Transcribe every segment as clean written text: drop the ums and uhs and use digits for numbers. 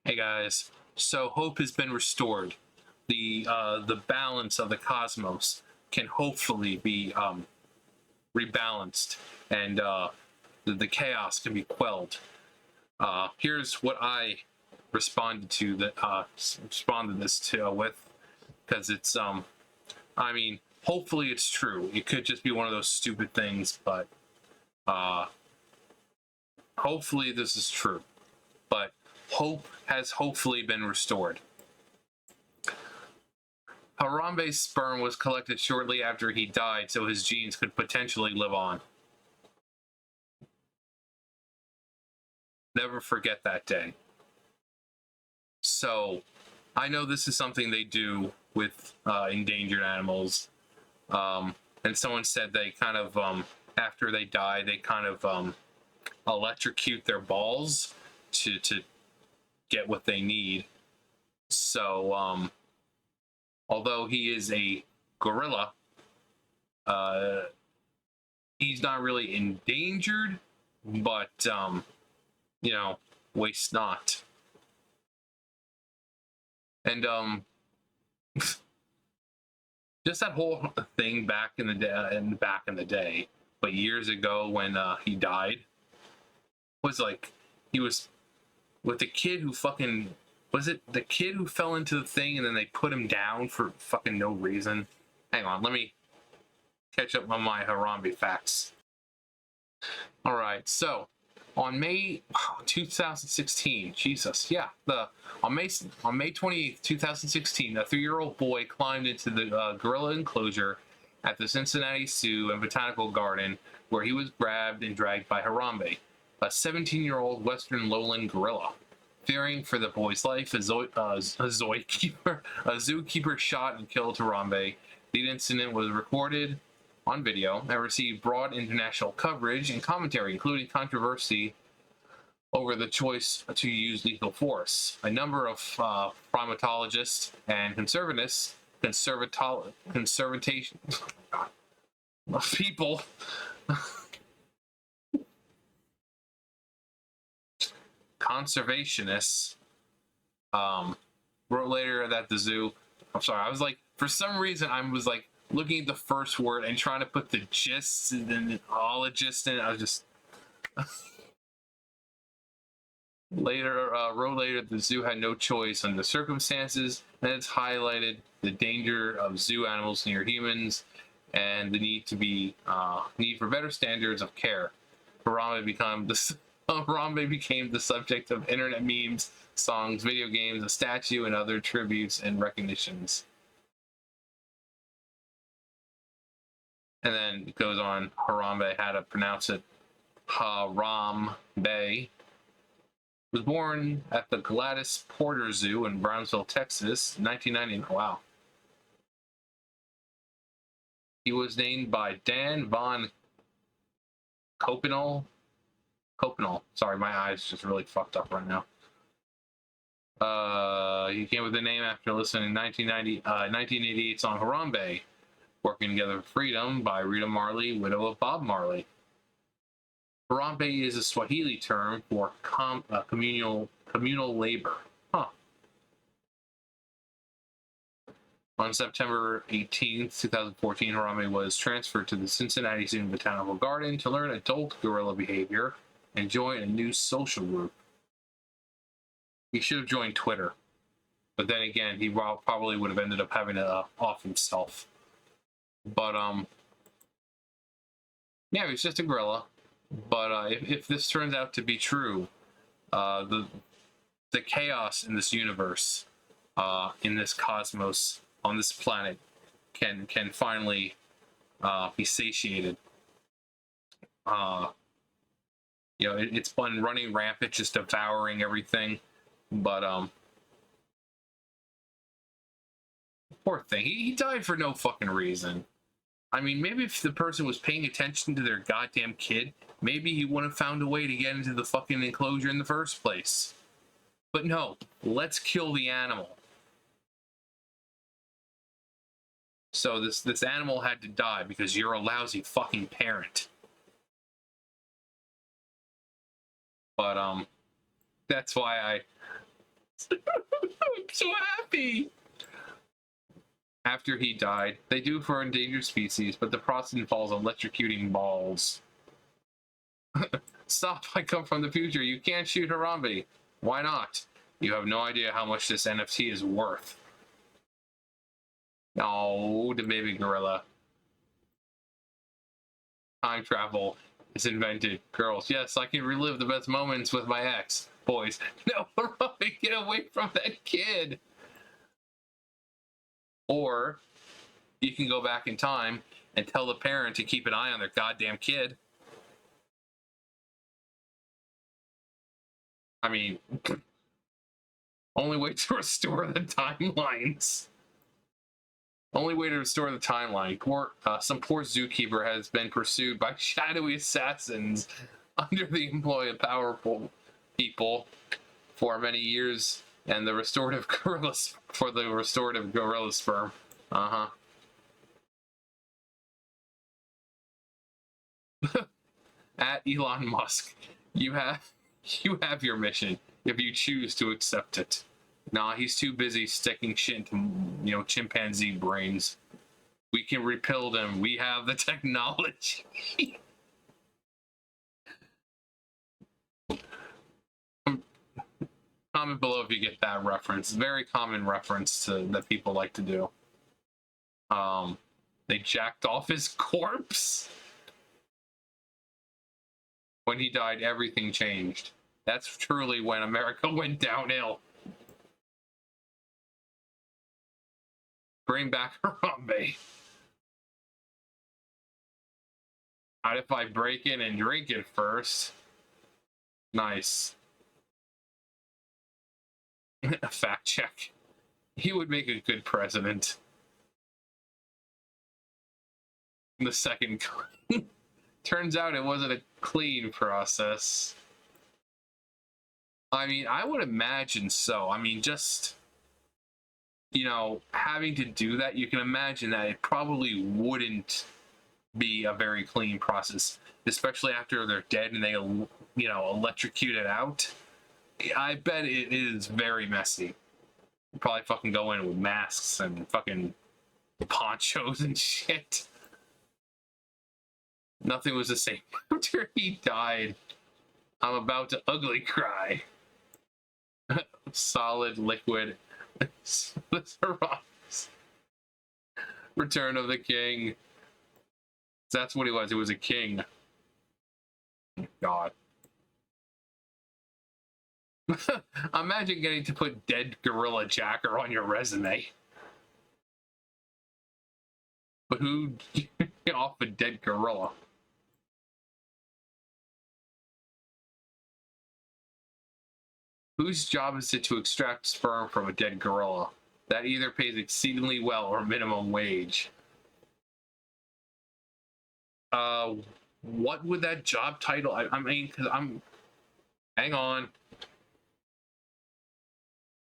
Hey guys, so hope has been restored. The balance of the cosmos can hopefully be rebalanced, and the chaos can be quelled. Here's what I responded this to with, because it's I mean, hopefully it's true. It could just be one of those stupid things, but uh, hopefully this is true. But hope has hopefully been restored. Harambe's sperm was collected shortly after he died so his genes could potentially live on. Never forget that day. So, I know this is something they do with endangered animals. And someone said they kind of, after they die, they kind of electrocute their balls to get what they need. So, although he is a gorilla, he's not really endangered, but waste not. And just that whole thing back in the day, but years ago when he died, was like he was with the kid who fucking was it the kid who fell into the thing and then they put him down for fucking no reason. Hang on, let me catch up on my Harambe facts. All right, so on May 2016, Jesus, yeah, on May 28th, 2016, a 3-year-old boy climbed into the gorilla enclosure at the Cincinnati Zoo and Botanical Garden, where he was grabbed and dragged by Harambe, a 17-year-old Western lowland gorilla. Fearing for the boy's life, a zookeeper shot and killed Harambe. The incident was recorded on video and received broad international coverage and commentary, including controversy over the choice to use lethal force. A number of primatologists and people conservationists wrote later that the zoo. I'm sorry, I was like, for some reason, I was like looking at the first word and trying to put the gist and then ologist in. I was just wrote later the zoo had no choice under the circumstances, and it's highlighted the danger of zoo animals near humans and the need for better standards of care. Harambe became the subject of internet memes, songs, video games, a statue, and other tributes and recognitions. And then it goes on, Harambe, how to pronounce it, Harambe, was born at the Gladys Porter Zoo in Brownsville, Texas, 1990. Wow. He was named by Dan von Copenal. Sorry, my eyes just really fucked up right now. He came with the name after listening to 1988 song Harambe, Working Together for Freedom by Rita Marley, widow of Bob Marley. Harambe is a Swahili term for communal labor. Huh. On September 18th, 2014, Harambe was transferred to the Cincinnati Zoo Botanical Garden to learn adult gorilla behavior and join a new social group. He should have joined Twitter, but then again, he probably would have ended up having to off himself. But yeah, he's just a gorilla. But if this turns out to be true, the chaos in this universe, in this cosmos, on this planet, can finally be satiated. It's been running rampant, just devouring everything. But poor thing, he died for no fucking reason. I mean, maybe if the person was paying attention to their goddamn kid, maybe he would have found a way to get into the fucking enclosure in the first place. But no, let's kill the animal. So this animal had to die because you're a lousy fucking parent. But that's why I'm so happy. After he died, they do for endangered species, but the process involves electrocuting balls. Stop, I come from the future. You can't shoot Harambe. Why not? You have no idea how much this NFT is worth. Oh, the baby gorilla. Time travel is invented. Girls, yes, I can relive the best moments with my ex. Boys, no, Harambe, get away from that kid. Or you can go back in time and tell the parent to keep an eye on their goddamn kid. I mean, only way to restore the timelines. Only way to restore the timeline. Some poor zookeeper has been pursued by shadowy assassins under the employ of powerful people for many years, and the restorative gorilla sperm. At Elon Musk, you have your mission if you choose to accept it. Nah, he's too busy sticking shit into, chimpanzee brains. We can repel them. We have the technology. Comment below if you get that reference. Very common reference that people like to do. They jacked off his corpse. When he died, everything changed. That's truly when America went downhill. Bring back Harambe. Not if I break in and drink it first. Nice. Fact check. He would make a good president. The second turns out it wasn't a clean process. I mean, I would imagine so. I mean, just, having to do that, you can imagine that it probably wouldn't be a very clean process, especially after they're dead and they, electrocute it out. I bet it is very messy. You probably fucking go in with masks and fucking ponchos and shit. Nothing was the same after he died. I'm about to ugly cry. Solid liquid. Return of the King. That's what he was. He was a king. God. Imagine getting to put dead gorilla jacker on your resume. But who off a dead gorilla? Whose job is it to extract sperm from a dead gorilla? That either pays exceedingly well or minimum wage. What would that job title? I mean, because hang on.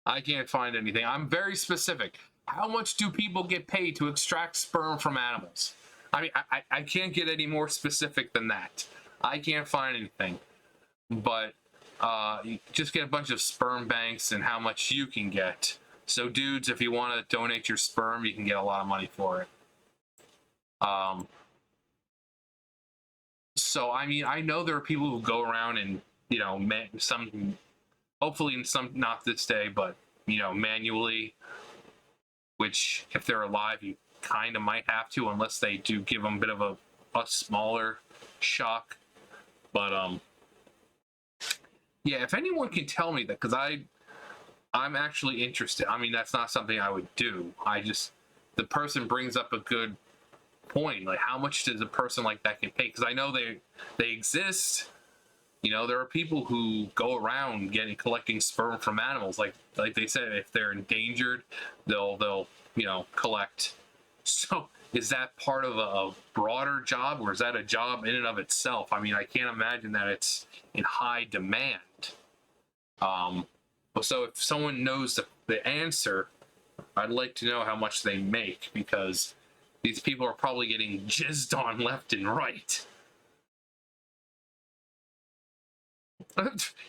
I can't find anything. I'm very specific. How much do people get paid to extract sperm from animals? I mean, I can't get any more specific than that. I can't find anything. But you just get a bunch of sperm banks and how much you can get. So dudes, if you want to donate your sperm, you can get a lot of money for it. So, I mean, I know there are people who go around and, hopefully in some, not this day, but, manually, which if they're alive, you kind of might have to, unless they do give them a bit of a smaller shock. But, yeah, if anyone can tell me that, because I'm actually interested. I mean, that's not something I would do. The person brings up a good point. Like, how much does a person like that get paid? Because I know they exist. There are people who go around collecting sperm from animals. Like they said, if they're endangered, they'll collect. So is that part of a broader job, or is that a job in and of itself? I mean, I can't imagine that it's in high demand. So if someone knows the answer, I'd like to know how much they make, because these people are probably getting jizzed on left and right.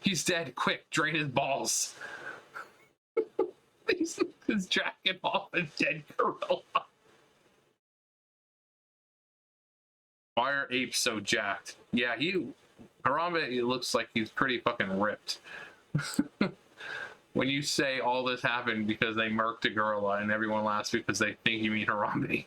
He's dead. Quick, drain his balls. He's jacking off a dead gorilla. Why are apes so jacked? Yeah, Harambe, it looks like he's pretty fucking ripped. When you say all this happened because they murked a gorilla and everyone laughs because they think you mean Harambe.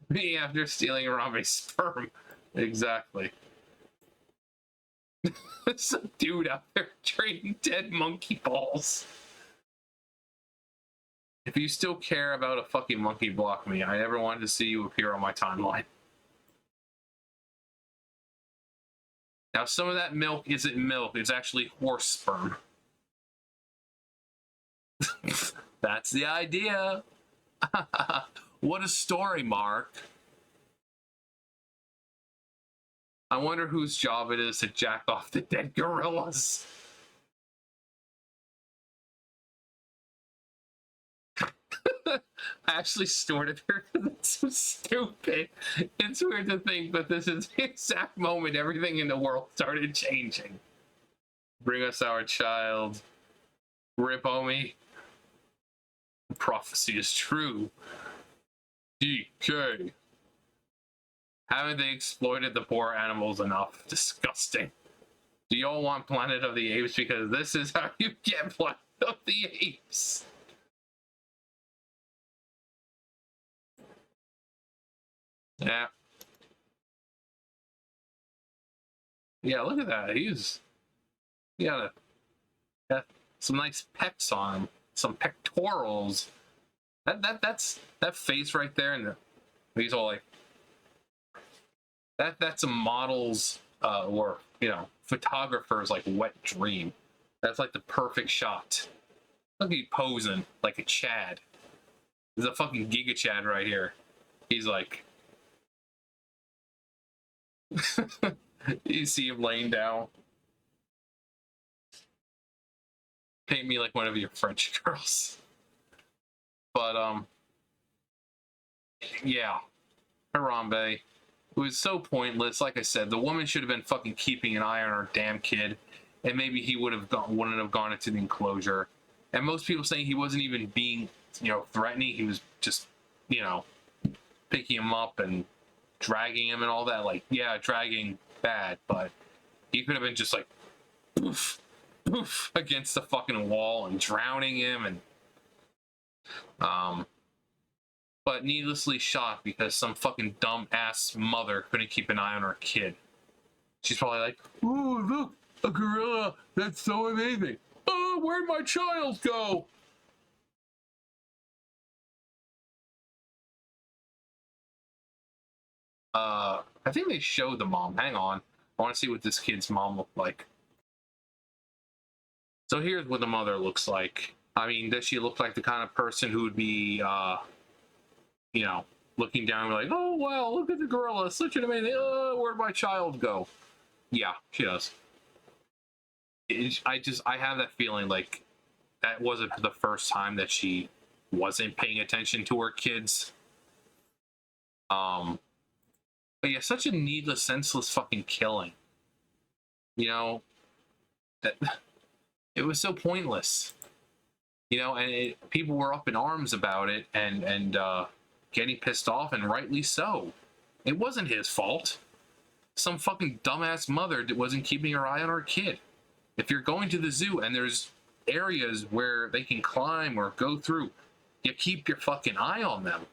Me after stealing Harambe's sperm. Exactly. Some dude out there trading dead monkey balls. If you still care about a fucking monkey, block me. I never wanted to see you appear on my timeline. Now, some of that milk isn't milk. It's actually horse sperm. That's the idea. What a story, Mark. I wonder whose job it is to jack off the dead gorillas. I actually stored it here because it's so stupid. It's weird to think, but this is the exact moment everything in the world started changing. Bring us our child. Rip, homie. The prophecy is true. DK. Haven't they exploited the poor animals enough? Disgusting. Do y'all want Planet of the Apes? Because this is how you get Planet of the Apes. Yeah. Yeah, look at that. He got some nice pecs on him. Some pectorals. That face right there, and he's all like that's a model's or photographer's like wet dream. That's like the perfect shot. Look at you posing like a Chad. There's a fucking Giga Chad right here. He's like you see him laying down. Paint me like one of your French girls. But yeah, Harambe. It was so pointless. Like I said, the woman should have been fucking keeping an eye on her damn kid, and maybe he wouldn't have gone into the enclosure. And most people saying he wasn't even being, threatening. He was just, picking him up and dragging him and all that. Like, yeah, dragging bad, but he could have been just like, poof, poof, against the fucking wall and drowning him and but needlessly shot because some fucking dumb ass mother couldn't keep an eye on her kid. She's probably like, "Ooh, look, a gorilla! That's so amazing! Oh, where'd my child go?" I think they showed the mom. Hang on, I want to see what this kid's mom looked like. So here's what the mother looks like. I mean, does she look like the kind of person who would be, looking down and like, "Oh, wow, look at the gorilla, such an amazing, where'd my child go?" Yeah, she does. I have that feeling like that wasn't the first time that she wasn't paying attention to her kids. But yeah, such a needless, senseless fucking killing. That it was so pointless. And people were up in arms about it and getting pissed off, and rightly so. It wasn't his fault. Some fucking dumbass mother that wasn't keeping her eye on her kid. If you're going to the zoo and there's areas where they can climb or go through, you keep your fucking eye on them.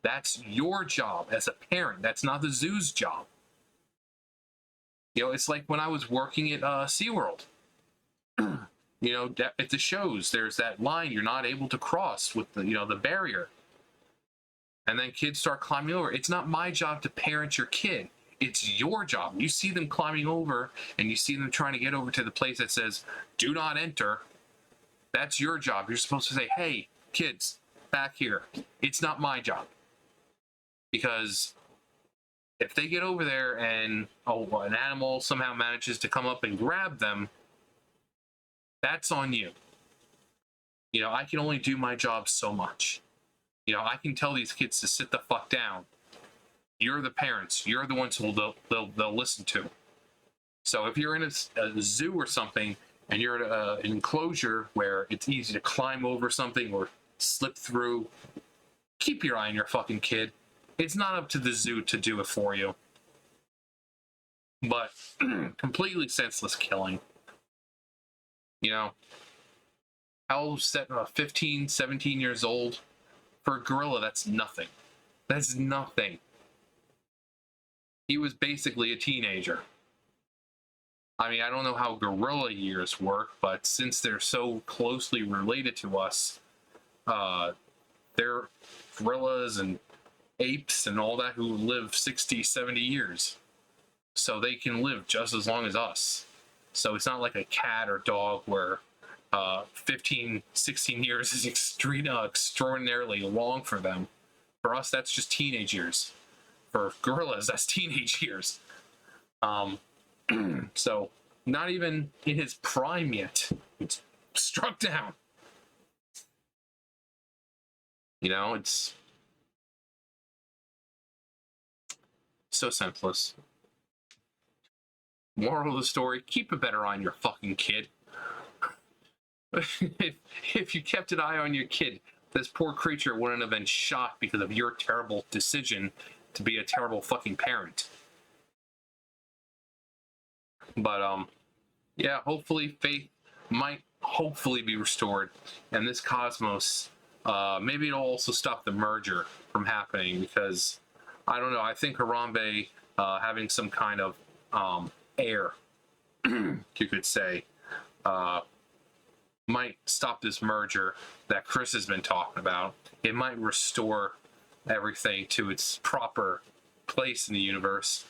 That's your job as a parent. That's not the zoo's job. It's like when I was working at SeaWorld. At the shows, there's that line you're not able to cross with the barrier. And then kids start climbing over. It's not my job to parent your kid. It's your job. You see them climbing over and you see them trying to get over to the place that says, "Do not enter." That's your job. You're supposed to say, "Hey, kids, back here." It's not my job. Because if they get over there and an animal somehow manages to come up and grab them, that's on you. I can only do my job so much. I can tell these kids to sit the fuck down. You're the parents. You're the ones who they'll listen to. So if you're in a zoo or something and you're at an enclosure where it's easy to climb over something or slip through, keep your eye on your fucking kid. It's not up to the zoo to do it for you. But completely senseless killing. You know, how 15, 17 years old? For a gorilla, that's nothing. That's nothing. He was basically a teenager. I mean, I don't know how gorilla years work, but since they're so closely related to us, they're gorillas and apes and all that who live 60, 70 years. So they can live just as long as us. So it's not like a cat or dog where 15, 16 years is extraordinarily long for them. For us, that's just teenage years. For gorillas, that's teenage years. So not even in his prime yet. It's struck down. You know, it's so senseless. Moral of the story, keep a better eye on your fucking kid. If you kept an eye on your kid, this poor creature wouldn't have been shot because of your terrible decision to be a terrible fucking parent. But yeah, hopefully faith might hopefully be restored, and this cosmos, maybe it'll also stop the merger from happening, because I don't know, I think Harambe having some kind of heir, you could say, might stop this merger that Chris has been talking about. It might restore everything to its proper place in the universe,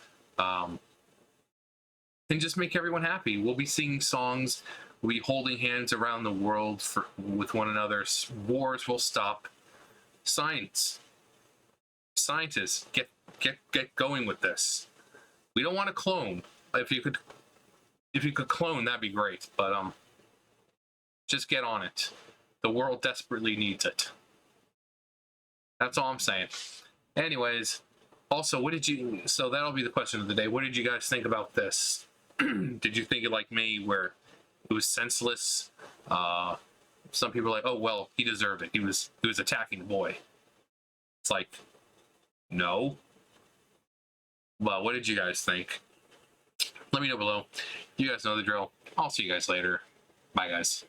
and just make everyone happy. We'll be singing songs, we'll be holding hands around the world with one another. Wars will stop. Scientists, get going with this. We don't want to clone. If you could clone, that'd be great. But just get on it. The world desperately needs it. That's all I'm saying. Anyways, also, so that'll be the question of the day. What did you guys think about this? Did you think it like me, where it was senseless? Some people are like, oh, well, he deserved it. He was attacking the boy. It's like, no. Well, what did you guys think? Let me know below. You guys know the drill. I'll see you guys later. Bye, guys.